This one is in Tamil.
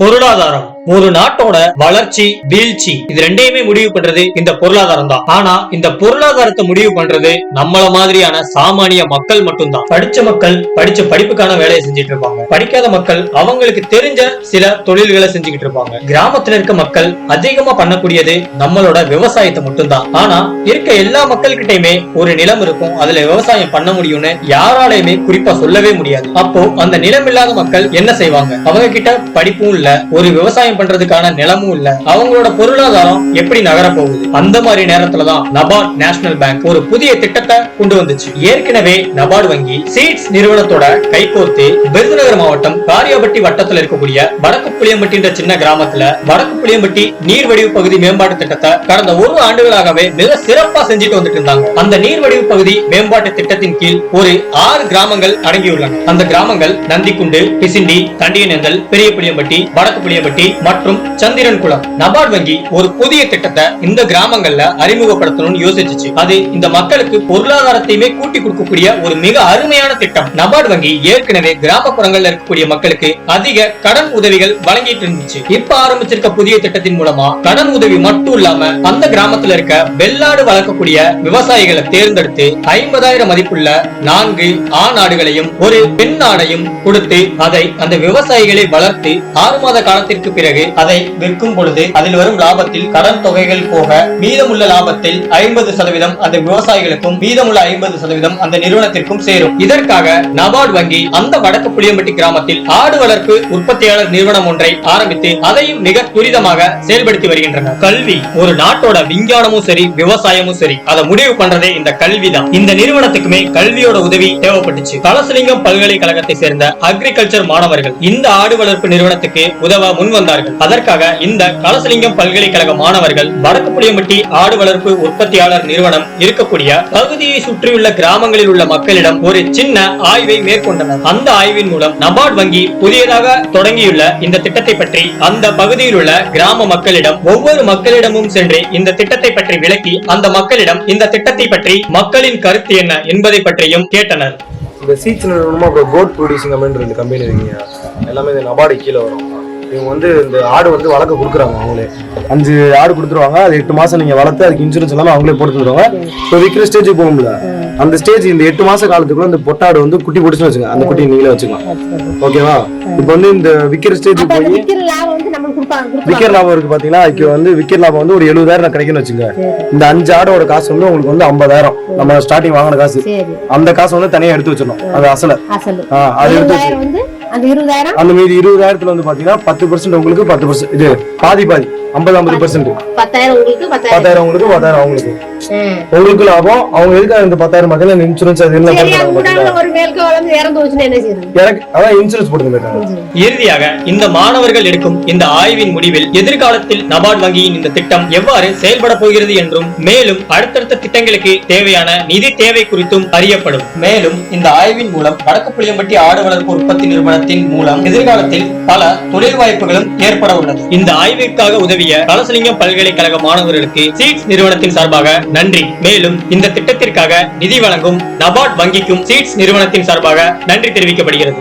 பொருளாதாரம் ஒரு நாட்டோட வளர்ச்சி வீழ்ச்சி இது ரெண்டையுமே முடிவு பண்றது இந்த பொருளாதாரம் தான். ஆனா இந்த பொருளாதாரத்தை முடிவு பண்றது நம்மள மாதிரியான சாமானிய மக்கள் மட்டும்தான். படிச்ச மக்கள் படிச்ச படிப்புக்கான வேலையை செஞ்சுட்டு இருப்பாங்க. படிக்காத மக்கள் அவங்களுக்கு தெரிஞ்ச சில தொழில்களை செஞ்சுக்கிட்டு இருப்பாங்க. கிராமத்துல இருக்க மக்கள் அதிகமா பண்ணக்கூடியது நம்மளோட விவசாயத்தை மட்டும்தான். ஆனா இருக்க எல்லா மக்கள் கிட்டயுமே ஒரு நிலம் இருக்கும், அதுல விவசாயம் பண்ண முடியும்னு யாராலையுமே குறிப்பா சொல்லவே முடியாது. அப்போ அந்த நிலம் இல்லாத மக்கள் என்ன செய்வாங்க? அவங்க கிட்ட படிப்பும் இல்ல, ஒரு விவசாயம் பண்றதுக்கான நிலமும் இல்ல, அவங்களோட பொருளாதாரம் எப்படி நகர போகுது? அந்த மாதிரி நேரத்துலதான் நபார்ட் நேஷனல் பேங்க் ஒரு புதிய திட்டத்தை கொண்டு வந்துச்சு. ஏற்கனவே நபார்ட் வங்கி சீட்ஸ் நிறுவனத்தோட கைகோர்த்து விருதுநகர் மாவட்டம் காரியாபட்டி வட்டத்தில் இருக்கக்கூடிய வடக்கு புளியம்பட்டி என்ற சின்ன கிராமத்துல வடக்கு புளியம்பட்டி நீர்வடிவு பகுதி மேம்பாட்டு திட்டத்தை கடந்த 1 ஆண்டுகளாகவே மிக சிறப்பா செஞ்சுட்டு வந்துட்டு இருந்தாங்க. அந்த நீர்வடிவு பகுதி மேம்பாட்டு திட்டத்தின் கீழ் ஒரு 6 கிராமங்கள் அடங்கியுள்ளன. அந்த கிராமங்கள் நந்திக்குண்டு, பிசிண்டி, தண்டியனேந்தல், பெரிய புளியம்பட்டி, வடக்கு புளியம்பட்டி மற்றும் சந்திரன்குளம். நபார்ட் வங்கி ஒரு புதிய திட்டத்தை இந்த கிராமங்கள்ல அறிமுகப்படுத்தணும்னு யோசிச்சுச்சு. அது இந்த மக்களுக்கு பொருளாதாரத்தையுமே கூட்டி கொடுக்கக்கூடிய ஒரு மிக அருமையான திட்டம். நபார்ட் வங்கி ஏற்கனவே கிராமப்புறங்கள்ல இருக்கக்கூடிய மக்களுக்கு அதிக கடன் உதவிகள் வழங்கிட்டு இருந்துச்சு. இப்ப ஆரம்பிச்சிருக்க புதிய திட்டத்தின் மூலமா கடன் உதவி மட்டும் இல்லாம அந்த கிராமத்துல இருக்க வெள்ளாடு வளர்க்கக்கூடிய விவசாயிகளை தேர்ந்தெடுத்து 50,000 மதிப்புள்ள 4 ஆண் ஆடுகளையும் ஒரு பெண் ஆடையும் கொடுத்து அதை அந்த விவசாயிகளை வளர்த்து 6 மாத காலத்திற்கு பிறகு அதை விற்கும் பொழுது அதில் வரும் லாபத்தில் கடன் தொகைகள் போக மீதமுள்ள லாபத்தில் 50% அந்த விவசாயிகளுக்கும் மீதமுள்ள 50% அந்த நிறுவனத்திற்கும் சேரும். இதற்காக நபார்ட் வங்கி அந்த வடக்கு புளியம்பட்டி கிராமத்தில் ஆடு வளர்ப்பு உற்பத்தியாளர் நிறுவனம் ஒன்றை ஆரம்பித்து அதையும் மிக துரிதமாக செயல்படுத்தி வருகின்றனர். கல்வி ஒரு நாட்டோட விஞ்ஞானமும் சரி விவசாயமும் சரி அதை முடிவு பண்றதே இந்த கல்விதான். இந்த நிறுவனத்துக்குமே கல்வியோட உதவி தேவைப்பட்டுச்சு. கலசலிங்கம் பல்கலைக்கழகத்தை சேர்ந்த அக்ரிகல்ச்சர் மாணவர்கள் இந்த ஆடு வளர்ப்பு நிறுவனத்துக்கு உதவ முன் வந்தார்கள். அதற்காக இந்த கலசலிங்கம் பல்கலைக்கழக மாணவர்கள் வடக்கு புளியம்பட்டி ஆடு வளர்ப்பு உற்பத்தியாளர் நிறுவனம் இருக்கக்கூடிய பகுதியை சுற்றியுள்ள கிராமங்களில் உள்ள மக்களிடம் ஒரு சின்ன ஆய்வை மேற்கொண்டனர். அந்த ஆய்வின் மூலம் நபார்ட் வங்கி புதியதாக தொடங்கியுள்ள இந்த திட்டத்தை பற்றி அந்த பகுதியில் உள்ள கிராம மக்களிடம் ஒவ்வொரு மக்களிடமும் சென்று இந்த திட்டத்தை பற்றி விளக்கி அந்த மக்களிடம் இந்த திட்டத்தை பற்றி மக்களின் கருத்து என்ன என்பதை பற்றியும் கேட்டனர். இந்த சீட்ஸ் நிறுவனமா கோட் ப்ரொடியூசிங் அப்படின்ற கம்பெனி இருக்கீங்க, எல்லாமே இந்த நபார்டு கீழே வரும். இவங்க இந்த ஆடு வளர்க்க கொடுக்குறாங்க. அவங்களே 5 ஆடு கொடுத்துருவாங்க. அது 8 மாசம் நீங்க வளர்த்து அதுக்கு இன்சூரன்ஸ் எல்லாமே அவங்களே போட்டு தருவாங்க. இப்போ விற்கிற ஸ்டேஜுக்கு போகும்ல, அந்த ஸ்டேஜ் இந்த 8 மாச காலத்துக்குள்ள இந்த பொட்டாடு குட்டி போட்டுச்சுன்னு வச்சுங்க, அந்த குட்டி நீங்களே வச்சுக்கலாம். ஓகேவா? இப்போ இந்த விற்கிற ஸ்டேஜுக்கு போய் விற்கிற லாபம் இருக்கு பாத்தீங்கன்னா, இப்போ விற்கிற லாபம் ஒரு 70,000 கிடைக்குன்னு வச்சுங்க. இந்த 5 ஆடோட காசு உங்களுக்கு 50,000 நம்ம ஸ்டார்டிங் வாங்கின காசு, அந்த காசு தனியா எடுத்து வச்சிடணும். அது அசல அது எடுத்து வச்சு அந்த மீதி 20,000 பாத்தீங்கன்னா 10% உங்களுக்கு, 10% இது பாதி 50% 10,000 உங்களுக்கு 10,000 அவங்களுக்கு. உங்களுக்கு லாபம். அவங்க எதுக்காக இந்த 10,000 மக்கள் இன்சூரன்ஸ் அது என்ன இன்சூரன்ஸ் போட்டு. இறுதியாக இந்த மாணவர்கள் எடுக்கும் இந்த ஆய்வின் முடிவில் எதிர்காலத்தில் நபார்ட் வங்கியின் இந்த திட்டம் எவ்வாறு செயல்பட போகிறது என்றும் மேலும் அடுத்தடுத்த திட்டங்களுக்கு தேவையான நிதி தேவை குறித்தும் அறியப்படும். மேலும் இந்த ஆய்வின் மூலம் வடக்கு புளியம்பட்டி ஆடு வளர்ப்பு உற்பத்தி நிறுவனத்தின் மூலம் எதிர்காலத்தில் பல தொழில் வாய்ப்புகளும் ஏற்பட உள்ளது. இந்த ஆய்விற்காக உதவிய கலசலிங்கம் பல்கலைக்கழக மாணவர்களுக்கு சீட்ஸ் நிறுவனத்தின் சார்பாக நன்றி. மேலும் இந்த திட்டத்திற்காக நிதி வழங்கும் நபார்ட் வங்கிக்கும் சீட்ஸ் நிறுவனத்தின் சார்பாக நன்றி தெரிவிக்கப்படுகிறது.